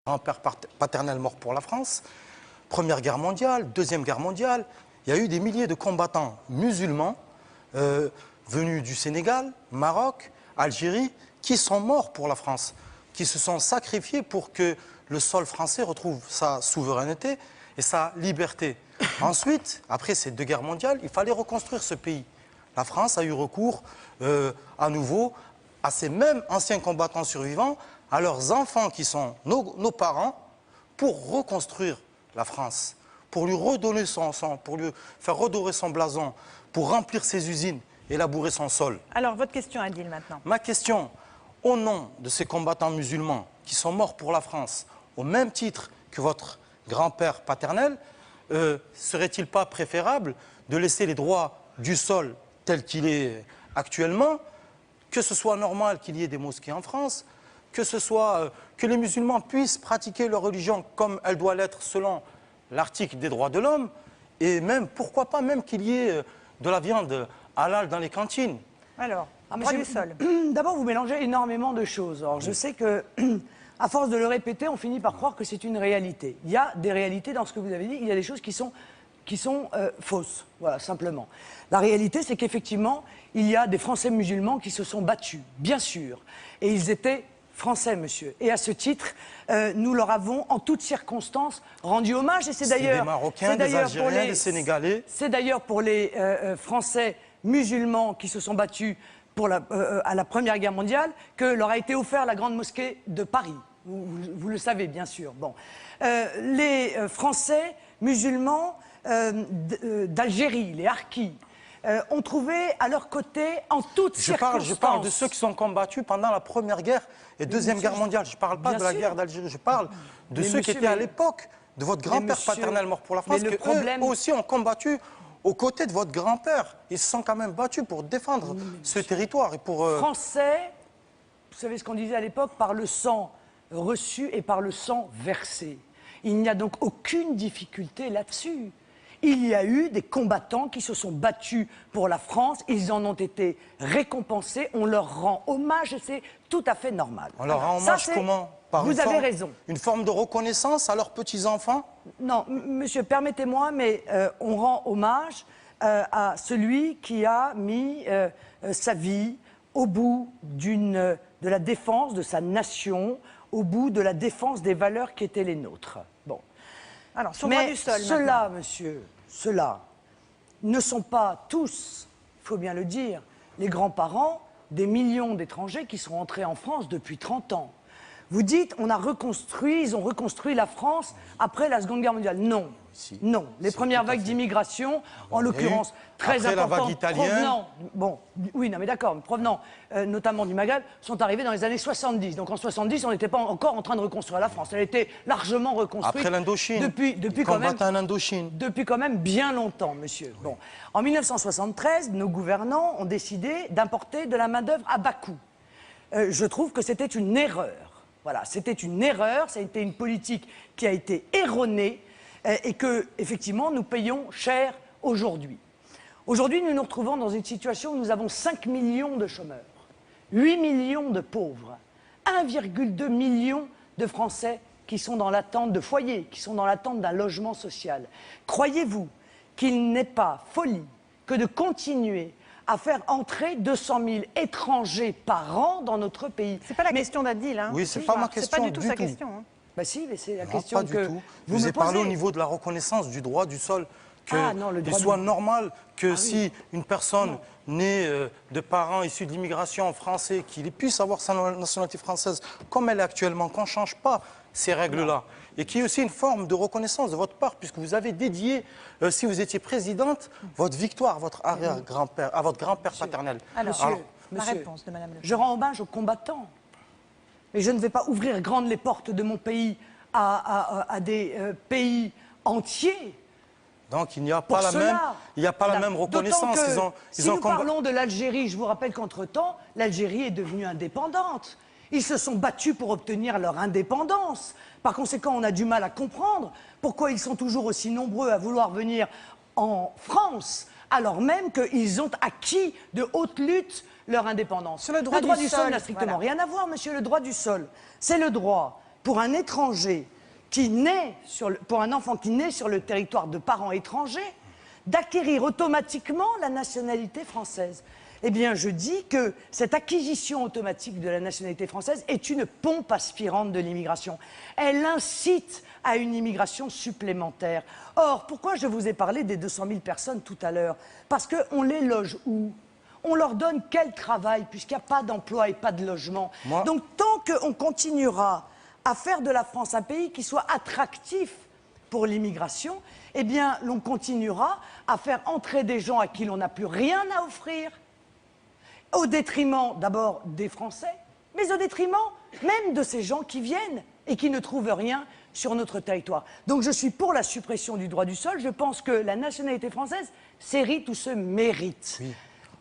grand-père paternel mort pour la France, Première Guerre mondiale, Deuxième Guerre mondiale, il y a eu des milliers de combattants musulmans venus du Sénégal, Maroc, Algérie, qui sont morts pour la France, qui se sont sacrifiés pour que le sol français retrouve sa souveraineté et sa liberté. Ensuite, après ces deux guerres mondiales, il fallait reconstruire ce pays. La France a eu recours à nouveau à ces mêmes anciens combattants survivants, à leurs enfants qui sont nos parents, pour reconstruire la France, pour lui redonner son sang, pour lui faire redorer son blason, pour remplir ses usines et labourer son sol. Alors, votre question, Adil, maintenant. Ma question, au nom de ces combattants musulmans qui sont morts pour la France, au même titre que votre grand-père paternel, serait-il pas préférable de laisser les droits du sol tel qu'il est actuellement, que ce soit normal qu'il y ait des mosquées en France, que ce soit que les musulmans puissent pratiquer leur religion comme elle doit l'être selon l'article des droits de l'homme, et même, pourquoi pas, même qu'il y ait de la viande halal dans les cantines. Alors, droit du sol. D'abord, vous mélangez énormément de choses. Alors, je sais que, à force de le répéter, on finit par croire que c'est une réalité. Il y a des réalités dans ce que vous avez dit, il y a des choses qui sont fausses, voilà, simplement. La réalité, c'est qu'effectivement, il y a des Français musulmans qui se sont battus, bien sûr, et ils étaient Français, monsieur. Et à ce titre, nous leur avons, en toutes circonstances, rendu hommage. Et c'est d'ailleurs des Marocains, des Algériens, des Sénégalais. C'est d'ailleurs pour les Français musulmans qui se sont battus à la Première Guerre mondiale que leur a été offert la grande mosquée de Paris. Vous le savez, bien sûr. Bon. Les Français musulmans d'Algérie, les Harkis, ont trouvé à leur côté, en toutes circonstances... Je parle de ceux qui sont combattus pendant la Première Guerre et Deuxième Guerre mondiale. Je ne parle pas de la guerre d'Algérie, je parle de ceux qui étaient à l'époque de votre grand-père paternel mort pour la France, qui eux aussi ont combattu aux côtés de votre grand-père. Ils se sont quand même battus pour défendre ce territoire. Et pour, Français, vous savez ce qu'on disait à l'époque, par le sang reçu et par le sang versé. Il n'y a donc aucune difficulté là-dessus. Il y a eu des combattants qui se sont battus pour la France, ils en ont été récompensés, on leur rend hommage et c'est tout à fait normal. On leur rend hommage comment? Vous avez raison. Une forme de reconnaissance à leurs petits-enfants? Non, monsieur, permettez-moi, mais on rend hommage à celui qui a mis sa vie au bout de la défense de sa nation, au bout de la défense des valeurs qui étaient les nôtres. Bon. Alors, sur le droit du sol, ceux-là, monsieur, ceux-là ne sont pas tous, il faut bien le dire, les grands-parents des millions d'étrangers qui sont entrés en France depuis 30 ans. Vous dites, ils ont reconstruit la France après la Seconde Guerre mondiale. Non, non. Les premières vagues d'immigration, en l'occurrence très importantes, provenant notamment du Maghreb, sont arrivées dans les années 70. Donc en 70, on n'était pas encore en train de reconstruire la France. Elle était largement reconstruite. Après l'Indochine. Depuis quand même bien longtemps, monsieur. Oui. Bon. En 1973, nos gouvernants ont décidé d'importer de la main-d'œuvre à bas coût. Je trouve que c'était une erreur. Voilà, c'était une erreur, ça a été une politique qui a été erronée et que, effectivement, nous payons cher aujourd'hui. Aujourd'hui, nous nous retrouvons dans une situation où nous avons 5 millions de chômeurs, 8 millions de pauvres, 1,2 million de Français qui sont dans l'attente de foyers, qui sont dans l'attente d'un logement social. Croyez-vous qu'il n'est pas folie que de continuer à faire entrer 200 000 étrangers par an dans notre pays? C'est pas la question d'Adil, hein. Oui, c'est pas ma question. C'est pas du tout sa question. Hein. Bah si, mais c'est la question pas que du tout. vous avez me parlé posez. au niveau de la reconnaissance du droit du sol. Il soit normal que si une personne née de parents issus de l'immigration français, qu'il puisse avoir sa nationalité française comme elle est actuellement, qu'on ne change pas ces règles-là. Et qu'il y ait aussi une forme de reconnaissance de votre part, puisque vous avez dédié, si vous étiez présidente, votre victoire à votre arrière-grand-père, à votre grand-père paternel. Alors, la réponse de Madame Le Pen. Je rends hommage aux combattants. Mais je ne vais pas ouvrir grandes les portes de mon pays à des pays entiers. Donc il n'y a pas la même reconnaissance. Si nous parlons de l'Algérie, je vous rappelle qu'entre-temps, l'Algérie est devenue indépendante. Ils se sont battus pour obtenir leur indépendance. Par conséquent, on a du mal à comprendre pourquoi ils sont toujours aussi nombreux à vouloir venir en France, alors même qu'ils ont acquis de haute lutte leur indépendance. Sur le droit du sol n'a strictement rien à voir, monsieur. Le droit du sol, c'est le droit pour un étranger pour un enfant qui naît sur le territoire de parents étrangers, d'acquérir automatiquement la nationalité française. Eh bien, je dis que cette acquisition automatique de la nationalité française est une pompe aspirante de l'immigration. Elle incite à une immigration supplémentaire. Or, pourquoi je vous ai parlé des 200 000 personnes tout à l'heure? Parce qu'on les loge où? On leur donne quel travail, puisqu'il n'y a pas d'emploi et pas de logement? Donc, tant qu'on continuera à faire de la France un pays qui soit attractif pour l'immigration, eh bien, l'on continuera à faire entrer des gens à qui l'on n'a plus rien à offrir, au détriment d'abord des Français, mais au détriment même de ces gens qui viennent et qui ne trouvent rien sur notre territoire. Donc je suis pour la suppression du droit du sol. Je pense que la nationalité française s'hérite ou se mérite. Oui.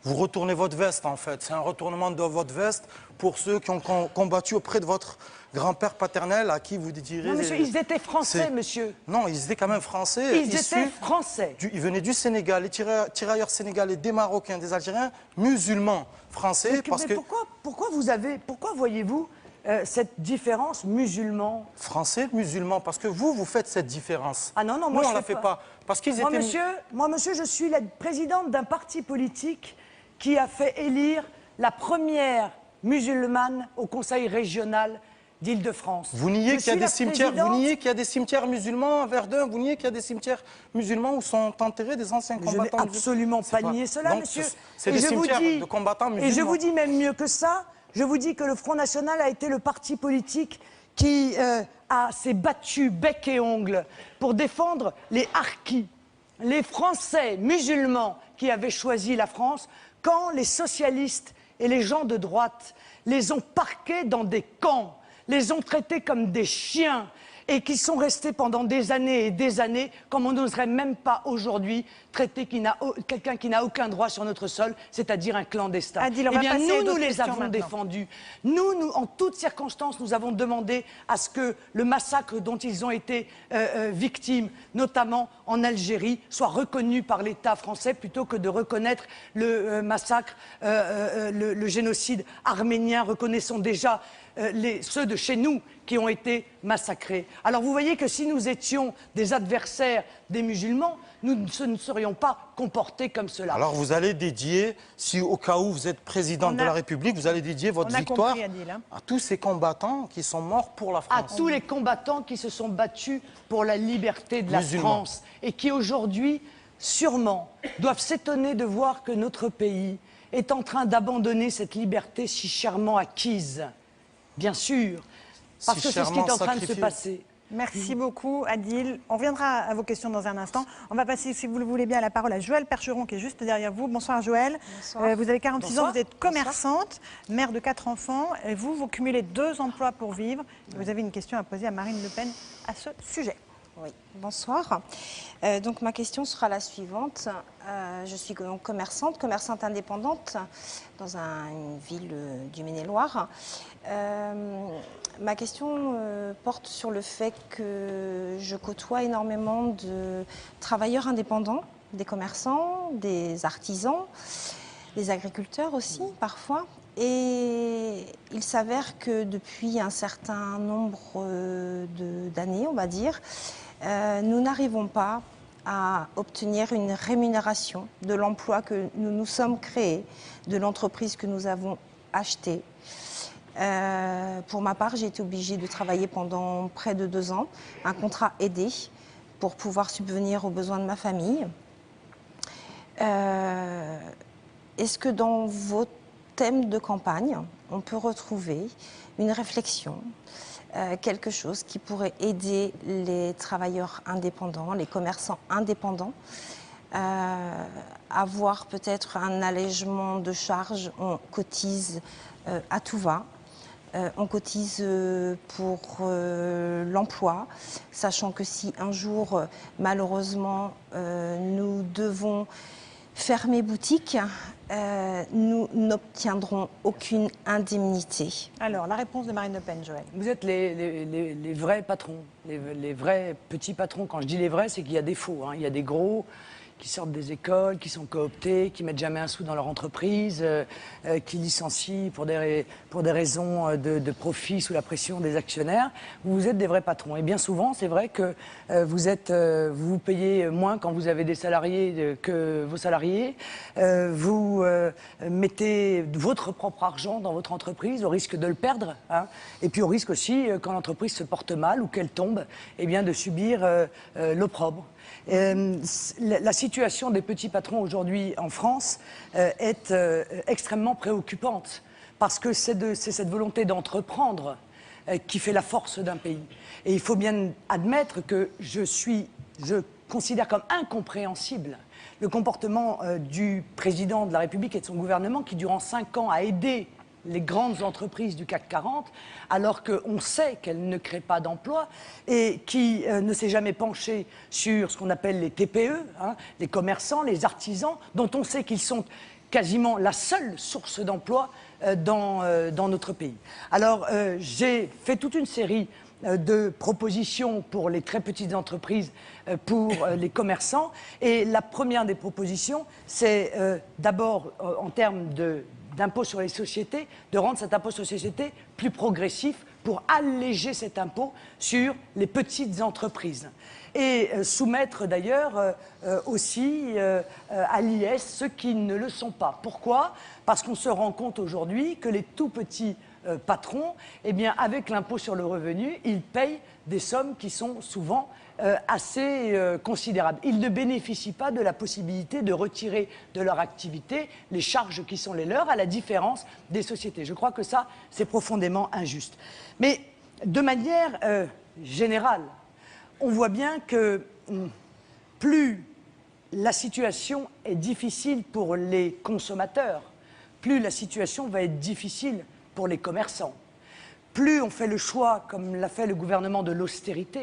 Vous retournez votre veste, en fait. C'est un retournement de votre veste pour ceux qui ont combattu auprès de votre grand-père paternel à qui vous direz... Non, monsieur, ils étaient français, monsieur. Non, ils étaient quand même français. Ils étaient français. Ils venaient du Sénégal, les tirailleurs sénégalais, des Marocains, des Algériens, musulmans français. Pourquoi voyez-vous cette différence musulman? Français, musulman, parce que vous faites cette différence. Ah non, non, moi je on ne la fait pas. Parce qu'ils étaient... Moi, monsieur, je suis la présidente d'un parti politique qui a fait élire la première musulmane au conseil régional d'Île-de-France. Vous niez qu'il y a des cimetières, musulmans à Verdun, vous niez qu'il y a des cimetières musulmans où sont enterrés des anciens combattants. Je n'ai absolument pas nié cela, monsieur. C'est des cimetières de combattants musulmans. Et je vous dis même mieux que ça, je vous dis que le Front National a été le parti politique qui s'est battu bec et ongle pour défendre les harkis, les Français musulmans qui avaient choisi la France, quand les socialistes et les gens de droite les ont parqués dans des camps, les ont traités comme des chiens et qui sont restés pendant des années et des années, comme on n'oserait même pas aujourd'hui traiter quelqu'un qui n'a aucun droit sur notre sol, c'est-à-dire un clandestin. Adil, eh bien, nous les avons défendus. Nous, en toutes circonstances, nous avons demandé à ce que le massacre dont ils ont été victimes, notamment en Algérie, soit reconnu par l'État français plutôt que de reconnaître le massacre, le génocide arménien. Reconnaissons déjà ceux de chez nous qui ont été massacrés. Alors vous voyez que si nous étions des adversaires des musulmans, nous ne serions pas comportés comme cela. Alors vous allez dédier, si au cas où vous êtes président de la République, vous allez dédier votre victoire à tous ces combattants qui sont morts pour la France. À tous les combattants qui se sont battus pour la liberté de la France et qui aujourd'hui, sûrement, doivent s'étonner de voir que notre pays est en train d'abandonner cette liberté si chèrement acquise. Bien sûr, parce que c'est ce qui est en train de se passer. Merci beaucoup, Adil. On reviendra à vos questions dans un instant. On va passer, si vous le voulez bien, la parole à Joëlle Percheron, qui est juste derrière vous. Bonsoir, Joëlle. Bonsoir. Vous avez 46 ans, vous êtes commerçante, mère de 4 enfants. Et vous cumulez 2 emplois pour vivre. Vous avez une question à poser à Marine Le Pen à ce sujet. Oui, bonsoir. Donc ma question sera la suivante. Je suis commerçante indépendante dans une ville du Maine-et-Loire. Ma question porte sur le fait que je côtoie énormément de travailleurs indépendants, des commerçants, des artisans, des agriculteurs aussi parfois. Et il s'avère que depuis un certain nombre d'années, on va dire, nous n'arrivons pas à obtenir une rémunération de l'emploi que nous nous sommes créés, de l'entreprise que nous avons achetée. Pour ma part, j'ai été obligée de travailler pendant près de 2 ans, un contrat aidé pour pouvoir subvenir aux besoins de ma famille. Est-ce que dans vos thèmes de campagne, on peut retrouver une réflexion, quelque chose qui pourrait aider les travailleurs indépendants, les commerçants indépendants, à avoir peut-être un allègement de charges? On cotise à tout va. On cotise pour l'emploi, sachant que si un jour, malheureusement, nous devons fermer boutique, nous n'obtiendrons aucune indemnité. Alors, la réponse de Marine Le Pen, Joëlle. Vous êtes les vrais patrons, les vrais petits patrons. Quand je dis les vrais, c'est qu'il y a des faux. Il y a des gros qui sortent des écoles, qui sont cooptés, qui mettent jamais un sou dans leur entreprise, qui licencient pour des raisons de profit sous la pression des actionnaires. Vous êtes des vrais patrons. Et bien souvent, c'est vrai que vous payez moins quand vous avez des salariés que vos salariés. Vous mettez votre propre argent dans votre entreprise au risque de le perdre. Hein. Et puis au risque aussi, quand l'entreprise se porte mal ou qu'elle tombe, eh bien, de subir l'opprobre. La situation des petits patrons aujourd'hui en France est extrêmement préoccupante parce que c'est cette volonté d'entreprendre qui fait la force d'un pays. Et il faut bien admettre que je considère comme incompréhensible le comportement du président de la République et de son gouvernement qui, durant 5 ans, a aidé les grandes entreprises du CAC 40, alors qu'on sait qu'elles ne créent pas d'emplois et qui ne s'est jamais penché sur ce qu'on appelle les TPE, hein, les commerçants, les artisans, dont on sait qu'ils sont quasiment la seule source d'emploi dans notre pays. Alors, j'ai fait toute une série de propositions pour les très petites entreprises, pour les commerçants. Et la première des propositions, c'est d'abord, en termes d'impôt sur les sociétés, de rendre cet impôt sur les sociétés plus progressif pour alléger cet impôt sur les petites entreprises. Et soumettre d'ailleurs aussi à l'IS ceux qui ne le sont pas. Pourquoi? Parce qu'on se rend compte aujourd'hui que les tout petits patrons, eh bien, avec l'impôt sur le revenu, ils payent des sommes qui sont souvent assez considérables. Ils ne bénéficient pas de la possibilité de retirer de leur activité les charges qui sont les leurs, à la différence des sociétés. Je crois que ça, c'est profondément injuste. Mais de manière générale, on voit bien que plus la situation est difficile pour les consommateurs, plus la situation va être difficile pour les commerçants. Plus on fait le choix, comme l'a fait le gouvernement, de l'austérité,